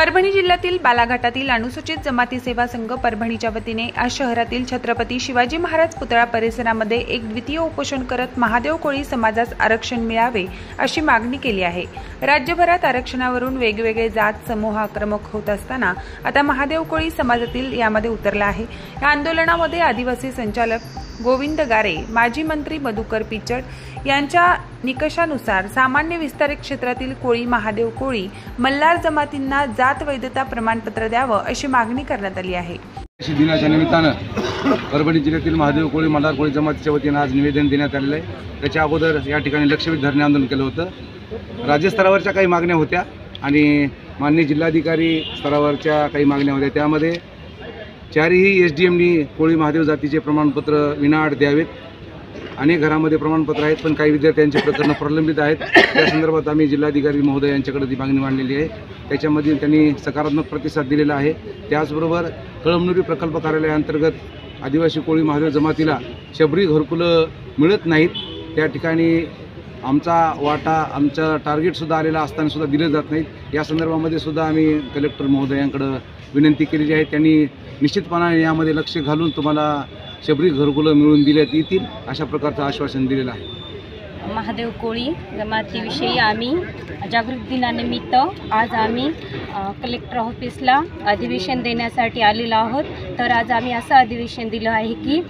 परभणी जिल्ह्यातील बालाघाटातील अनुसूचित जमाती सेवा संघ परभणीच्या वतीने आज शहरातील छत्रपती शिवाजी महाराज पुतळा परिसरामध्ये एक द्वितीय उपोषण करत महादेव कोळी समाजास आरक्षण मिळावे अशी मागणी केली आहे। राज्यभरात आरक्षणावरून वेगवेगळे जात समूह आक्रमक होत असताना आता महादेव कोळी समाजातील यामध्ये उतरला आहे। या आंदोलनामध्ये आदिवासी संचालक गोविंद गारे, माजी मंत्री मधुकर पिचड यांच्या निकषानुसार सामान्य विस्तारित क्षेत्रातील कोळी, महादेव कोळी, मल्हार जमातींना जात वैधता प्रमाणपत्र द्यावं अशी मागणी करण्यात आली आहे। दिनाच्या निमित्तानं परभणी जिल्ह्यातील महादेव कोळी, मल्हार कोळी जमातीच्या वतीने आज निवेदन देण्यात आलेलं आहे। त्याच्या अगोदर या ठिकाणी लक्षवेधी धरणे आंदोलन केलं होतं। राज्यस्तरावरच्या काही मागण्या होत्या आणि माननीय जिल्हाधिकारी स्तरावरच्या काही मागण्या होत्या। त्यामध्ये चारही एसडीएमनी कोळी महादेव जातीचे प्रमाणपत्र विनाअट द्यावेत। अनेक घरामध्ये प्रमाणपत्र आहेत, पण काही विद्यार्थ्यांचे प्रकरण प्रलंबित आहेत। त्या संदर्भात आम्ही जिल्हाधिकारी महोदय यांच्याकडे ती मागणी मांडलेली आहे। त्याच्यामध्ये त्यांनी सकारात्मक प्रतिसाद दिलेला आहे। त्याचबरोबर कळमनुरी प्रकल्प कार्यालयाअंतर्गत आदिवासी कोळी महादेव जमातीला शबरी घरकुलं मिळत नाहीत। त्या ठिकाणी आमचा वाटा, आमचं टार्गेटसुद्धा आलेला असताना सुद्धा दिले जात नाहीत। या संदर्भामध्ये सुद्धा आम्ही कलेक्टर महोदयांकडे विनंती केलेली आहे। त्यांनी निश्चितपणाने यामध्ये लक्ष घालून तुम्हाला शबरी घरकुलं मिळवून दिल्यात येतील अशा प्रकारचं आश्वासन दिलेलं आहे। महादेव कोळी जमातीविषयी आम्ही जागृती दिनानिमित्त आज आम्ही कलेक्टर ऑफिसला अधिवेशन देण्यासाठी आलेलो आहोत। तर आज आम्ही असं अधिवेशन दिलं आहे की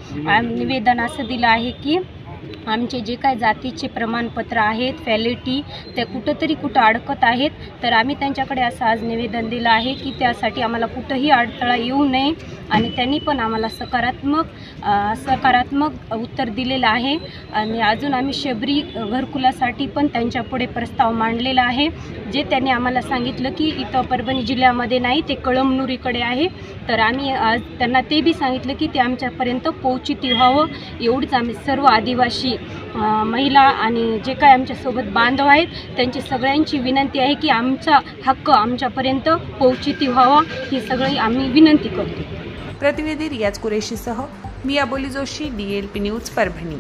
निवेदन असं दिलं आहे की आमचे जे काही जातीचे प्रमाणपत्र आहेत, फॅलिटी, ते कुठं अडकत आहेत। तर आम्ही त्यांच्याकडे असं आज निवेदन दिलं आहे की त्यासाठी आम्हाला कुठंही अडथळा येऊ नये आणि त्यांनी पण आम्हाला सकारात्मक उत्तर दिलेलं आहे। आणि अजून आम्ही शबरी घरकुलासाठी पण त्यांच्यापुढे प्रस्ताव मांडलेला आहे, जे त्यांनी आम्हाला सांगितलं की इथं परभणी जिल्ह्यामध्ये नाही, ते कळमनुरीकडे आहे। तर आम्ही आज त्यांना ते बी सांगितलं की ते आमच्यापर्यंत पोहोचित व्हावं, एवढंच आम्ही सर्व आदिवासी महिला आणि जे काय आमच्यासोबत बांधव आहेत त्यांची सगळ्यांची विनंती आहे की आमचा हक्क आमच्यापर्यंत पोहोचित व्हावा, ही सगळी आम्ही विनंती करतो। प्रतिनिधी रियाज कुरेशीसह मी अबोली जोशी, DLP न्यूज परभणी।